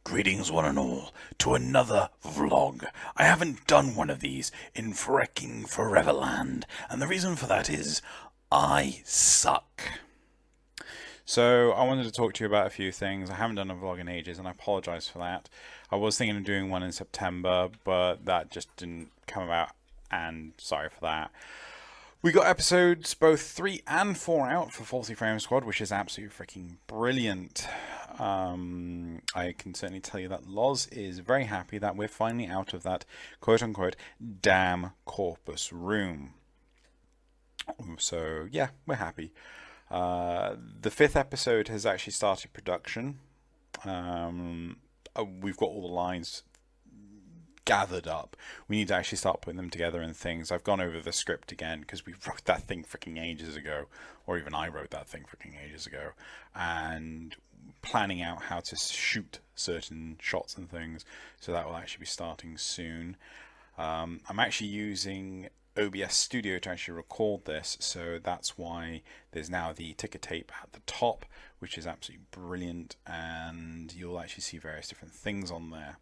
Greetings, one and all, to another vlog. I haven't done one of these in frecking Foreverland, and the reason for that is I suck. So I wanted to talk to you about a few things. I haven't done a vlog in ages, and I apologize for that. I was thinking of doing one in September, but that just didn't come about, and sorry for that. We got episodes both 3 and 4 out for Faulty Frame Squad, which is absolutely freaking brilliant. I can certainly tell you that Loz is very happy that we're finally out of that quote-unquote damn corpus room. So yeah, we're happy. The 5th episode has actually started production. We've got all the lines gathered up. We need to actually start putting them together and things. I've gone over the script again because we wrote that thing freaking ages ago, or even I wrote that thing freaking ages ago, and planning out how to shoot certain shots and things. So that will actually be starting soon. I'm actually using OBS Studio to actually record this, so that's why there's now the ticker tape at the top, which is absolutely brilliant, and you'll actually see various different things on there.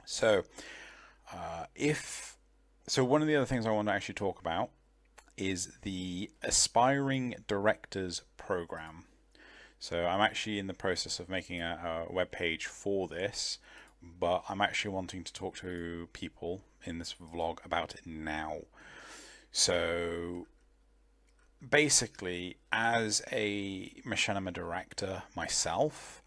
So, one of the other things I want to actually talk about is the Aspiring Directors Program. So I'm actually in the process of making a web page for this, but I'm actually wanting to talk to people in this vlog about it now. So basically, as a machinima director myself,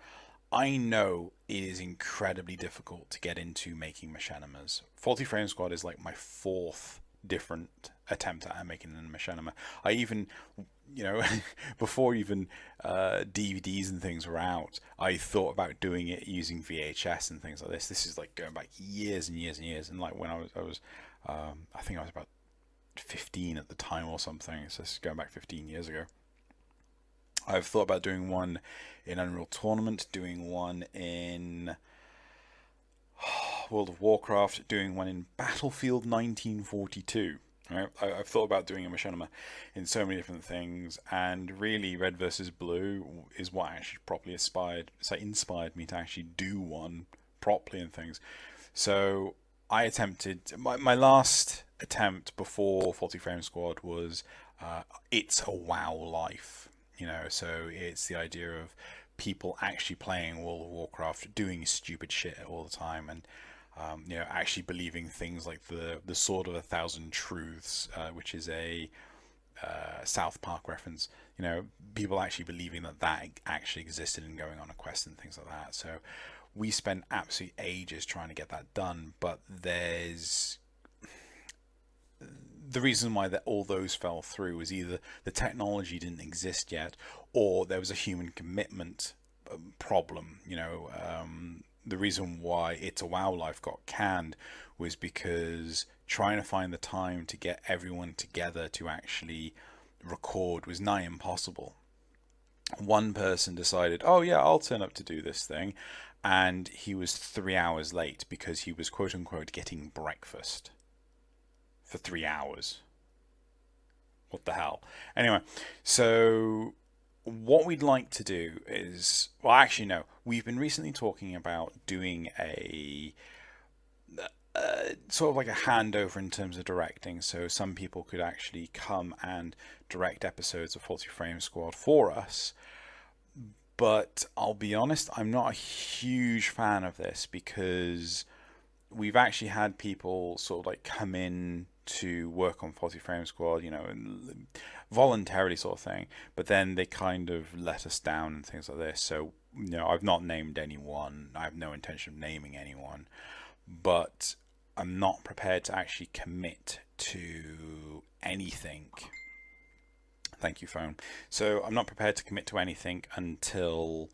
I know it is incredibly difficult to get into making machinimas. Faulty Frame Squad is like my 4th different attempt at making a machinima. I even, before even DVDs and things were out, I thought about doing it using VHS and things like this. This is like going back years and years and years. And like when I think I was about 15 at the time or something. So this is going back 15 years ago. I've thought about doing one in Unreal Tournament, doing one in World of Warcraft, doing one in Battlefield 1942. Right? I've thought about doing a machinima in so many different things, and really Red versus Blue is what actually properly inspired me to actually do one properly and things. So I attempted, my last attempt before Faulty Frame Squad was It's a WoW Life. So it's the idea of people actually playing World of Warcraft, doing stupid shit all the time, and actually believing things like the Sword of a Thousand Truths, which is a South Park reference. People actually believing that actually existed and going on a quest and things like that. So we spent absolute ages trying to get that done, but there's the reason why all those fell through was either the technology didn't exist yet, or there was a human commitment problem. The reason why It's a WoW Life got canned was because trying to find the time to get everyone together to actually record was nigh impossible. One person decided, oh yeah, I'll turn up to do this thing, and he was 3 hours late because he was quote unquote getting breakfast for 3 hours. What the hell? Anyway, so what we'd like to do is, well, actually no, we've been recently talking about doing a sort of like a handover in terms of directing, so some people could actually come and direct episodes of Faulty Frame Squad for us. But I'll be honest, I'm not a huge fan of this because we've actually had people sort of like come in to work on Faulty Frame Squad, voluntarily sort of thing, but then they kind of let us down and things like this. So, I've not named anyone. I have no intention of naming anyone, but I'm not prepared to actually commit to anything. Thank you, phone. So I'm not prepared to commit to anything until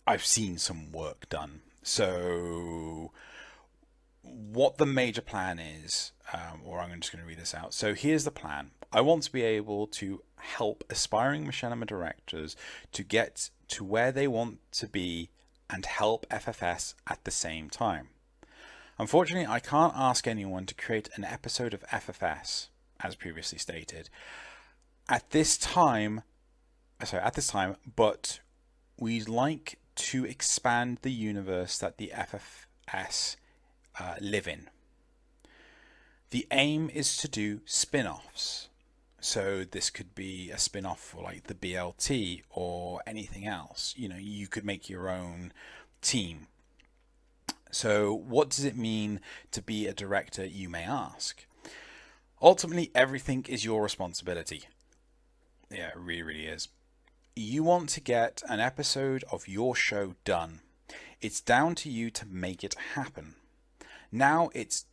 I've seen some work done. So what the major plan is, or I'm just going to read this out. So here's the plan. I want to be able to help aspiring machinima directors to get to where they want to be and help FFS at the same time. Unfortunately, I can't ask anyone to create an episode of FFS, as previously stated, at this time, but we'd like to expand the universe that the FFS live in. The aim is to do spin-offs. So this could be a spin-off for like the BLT or anything else. You know, you could make your own team. So what does it mean to be a director, you may ask? Ultimately, everything is your responsibility. Yeah, it really, really is. You want to get an episode of your show done. It's down to you to make it happen. Now this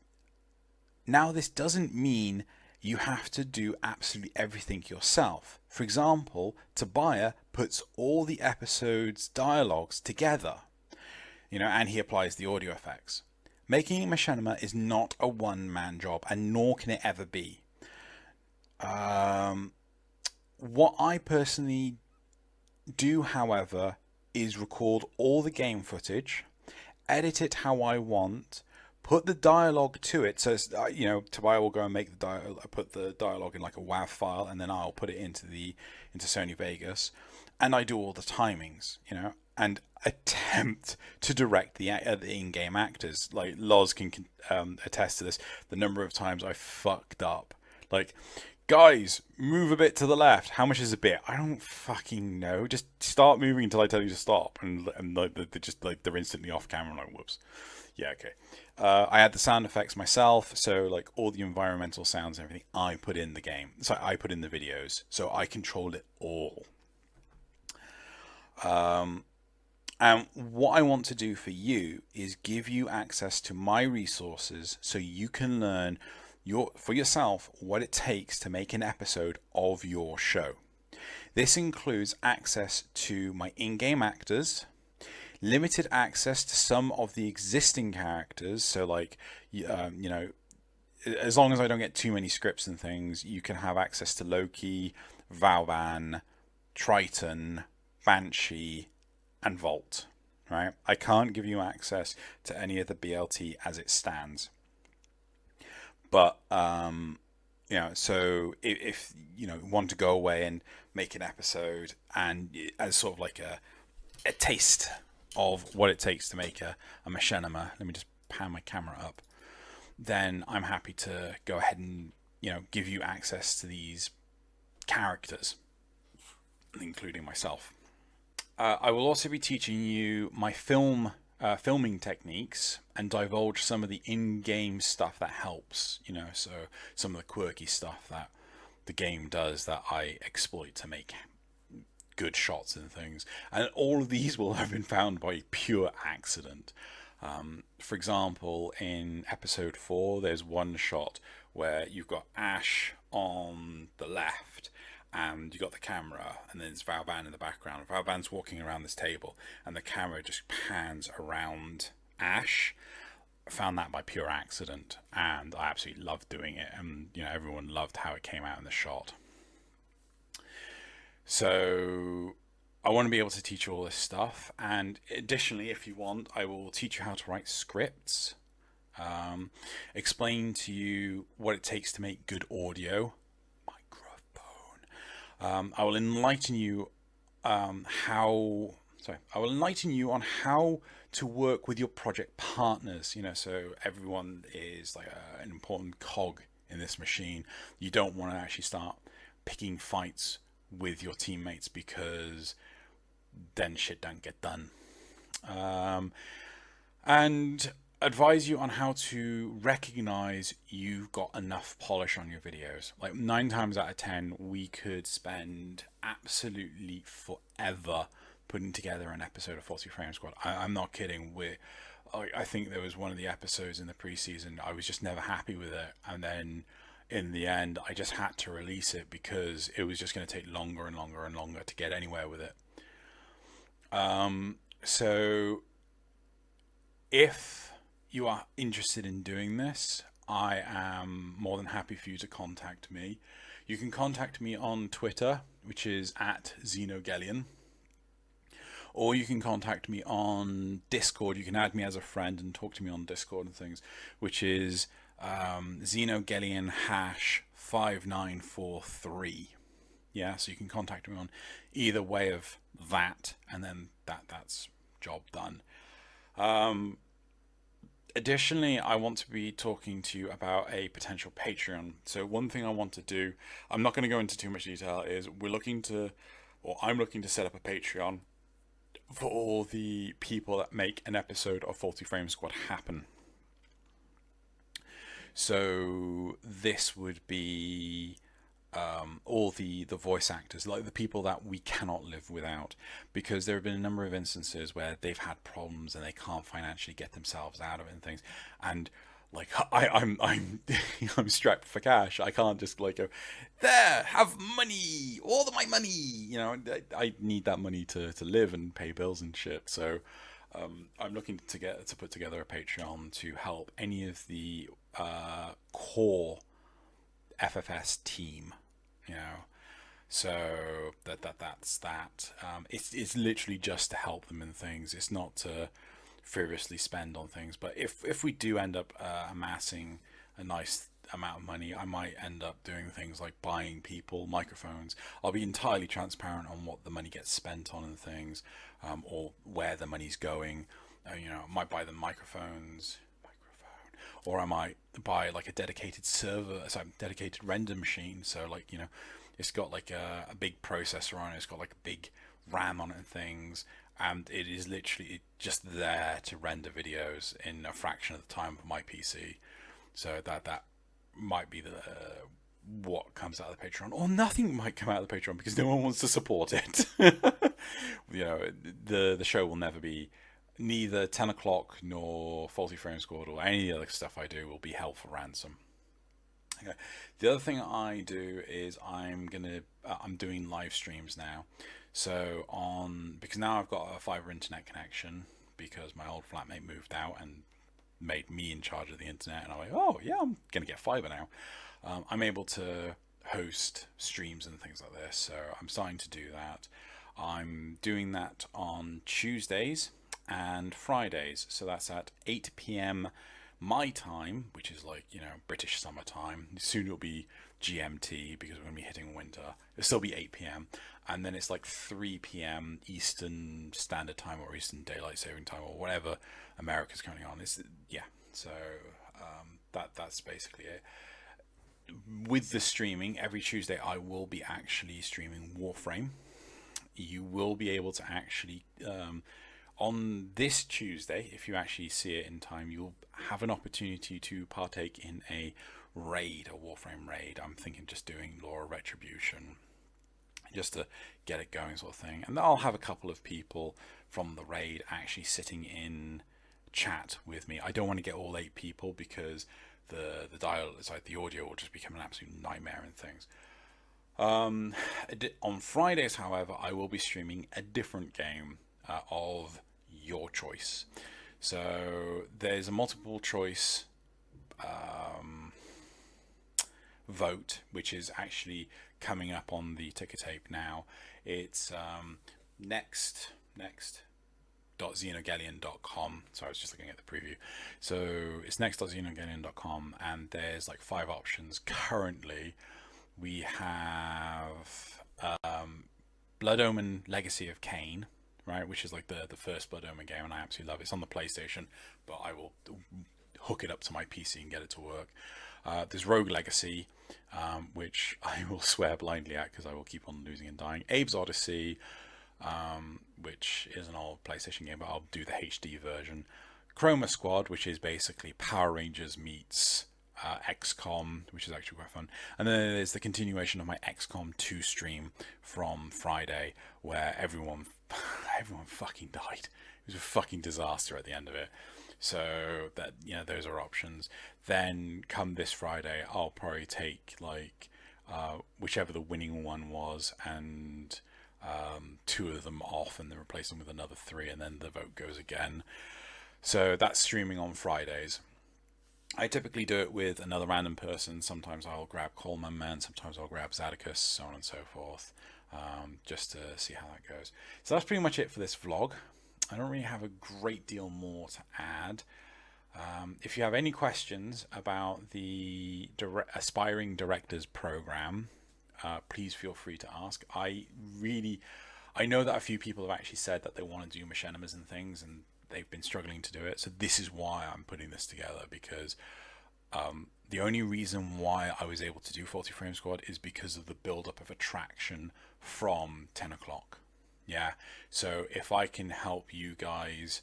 doesn't mean you have to do absolutely everything yourself. For example, Tobiah puts all the episodes' dialogues together, and he applies the audio effects. Making a machinima is not a one-man job, and nor can it ever be. What I personally do, however, is record all the game footage, edit it how I want, put the dialogue to it. So Tobiah will go and make put the dialogue in like a WAV file, and then I'll put it into Sony Vegas, and I do all the timings, and attempt to direct the in-game actors. Like Loz can attest to this. The number of times I fucked up, like, guys, move a bit to the left. How much is a bit? I don't fucking know. Just start moving until I tell you to stop, and they're instantly off camera. I'm like, whoops. Yeah, okay. I add the sound effects myself, so like all the environmental sounds and everything I put in the game. So I put in the videos, so I control it all. And what I want to do for you is give you access to my resources so you can learn for yourself what it takes to make an episode of your show. This includes access to my in-game actors, limited access to some of the existing characters. So like, as long as I don't get too many scripts and things, you can have access to Loki, Valvan, Triton, Banshee, and Volt, right? I can't give you access to any of the BLT as it stands. But, so if you want to go away and make an episode and as sort of like a taste of what it takes to make a machinima, let me just pan my camera up, then I'm happy to go ahead and, give you access to these characters, including myself. I will also be teaching you my filming techniques and divulge some of the in-game stuff that helps, so some of the quirky stuff that the game does that I exploit to make good shots and things. And all of these will have been found by pure accident. For example, in episode 4, there's one shot where you've got Ash on the left, and you got the camera, and then there's Valvan in the background. Valvan's walking around this table, and the camera just pans around Ash. I found that by pure accident, and I absolutely loved doing it, and everyone loved how it came out in the shot. So I want to be able to teach you all this stuff, and additionally, if you want, I will teach you how to write scripts, explain to you what it takes to make good audio. I will enlighten you on how to work with your project partners. So everyone is like an important cog in this machine. You don't want to actually start picking fights with your teammates, because then shit don't get done. And advise you on how to recognize you've got enough polish on your videos. Like 9 times out of 10, we could spend absolutely forever putting together an episode of 40 Frame Squad. I'm not kidding. I think there was one of the episodes in the preseason, I was just never happy with it, and then in the end I just had to release it because it was just going to take longer and longer and longer to get anywhere with it. So if you are interested in doing this, I am more than happy for you to contact me. You can contact me on Twitter, which is @Xenogelion, or you can contact me on Discord. You can add me as a friend and talk to me on Discord and things, which is Xenogelion #5943. Yeah, so you can contact me on either way of that, and then that's job done. Additionally, I want to be talking to you about a potential Patreon. So one thing I want to do, I'm not going to go into too much detail, is I'm looking to set up a Patreon for all the people that make an episode of Faulty Frame Squad happen. So this would be all the voice actors, like the people that we cannot live without, because there have been a number of instances where they've had problems and they can't financially get themselves out of it and things. And like I'm I'm strapped for cash. I can't just like go there, have money, all of my money. You know, I need that money to live and pay bills and shit. So I'm looking to put together a Patreon to help any of the core FFS team, you know. So that's that. It's literally just to help them in things. It's not to frivolously spend on things. But if we do end up amassing a nice amount of money, I might end up doing things like buying people microphones. I'll be entirely transparent on what the money gets spent on and things, or where the money's going. You know, I might buy them microphones, or I might buy like a dedicated server, dedicated render machine. So like, you know, it's got like a big processor on it, it's got like a big RAM on it and things, and it is literally just there to render videos in a fraction of the time of my PC. So that might be what comes out of the Patreon, or nothing might come out of the Patreon because no one wants to support it. You know, the show will never be, neither 10 o'clock nor Faulty Frame Squad or any other stuff I do will be held for ransom. Okay. The other thing I do is I'm doing live streams now. So because now I've got a fiber internet connection, because my old flatmate moved out and made me in charge of the internet, and I'm like, oh yeah, I'm gonna get fiber now. I'm able to host streams and things like this, so I'm starting to do that. I'm doing that on Tuesdays and Fridays, so that's at 8 p.m. my time, which is like, you know, British summertime. Soon it'll be GMT because we're going to be hitting winter. It'll still be 8 p.m. and then it's like 3 p.m. Eastern Standard Time or Eastern Daylight Saving Time or whatever America's currently on. So that's basically it. With the streaming, every Tuesday I will be actually streaming Warframe. You will be able to actually on this Tuesday, if you actually see it in time, you'll have an opportunity to partake in a Warframe raid. I'm thinking just doing Law of Retribution, just to get it going, sort of thing. And I'll have a couple of people from the raid actually sitting in chat with me. I don't want to get all 8 people because the audio will just become an absolute nightmare and things. On Fridays, however, I will be streaming a different game of your choice. So there's a multiple choice vote, which is actually coming up on the ticker tape now. It's next.xenogelion.com. So I was just looking at the preview. So it's next.xenogelion.com, and there's like 5 options currently. We have Blood Omen Legacy of Kain, right, which is like the first Blood Omen game, and I absolutely love it. It's on the PlayStation, but I will hook it up to my PC and get it to work. There's Rogue Legacy, which I will swear blindly at because I will keep on losing and dying. Abe's Odyssey, which is an old PlayStation game, but I'll do the HD version. Chroma Squad, which is basically Power Rangers meets XCOM, which is actually quite fun. And then there's the continuation of my XCOM 2 stream from Friday, where everyone fucking died. It was a fucking disaster at the end of it. So that, you know, those are options. Then come this Friday, I'll probably take like whichever the winning one was and 2 of them off, and then replace them with another 3, and then the vote goes again. So that's streaming on Fridays. I typically do it with another random person. Sometimes I'll grab Coleman Man, sometimes I'll grab Zadicus, so on and so forth, just to see how that goes. So that's pretty much it for this vlog. I don't really have a great deal more to add. If you have any questions about the Aspiring Directors program, please feel free to ask. I know that a few people have actually said that they want to do machinimas and things, and they've been struggling to do it. So this is why I'm putting this together, because the only reason why I was able to do 40 Frame Squad is because of the build-up of attraction from 10 o'clock. Yeah, so if I can help you guys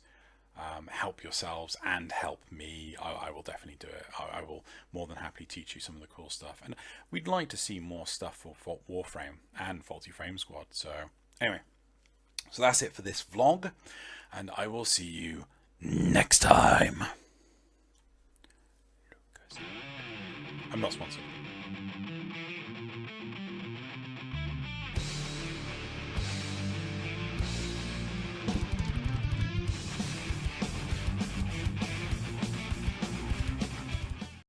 help yourselves and help me, I will definitely do it. I will more than happily teach you some of the cool stuff, and we'd like to see more stuff for Warframe and 40 Frame Squad. So anyway, so that's it for this vlog, and I will see you next time. I'm not sponsored.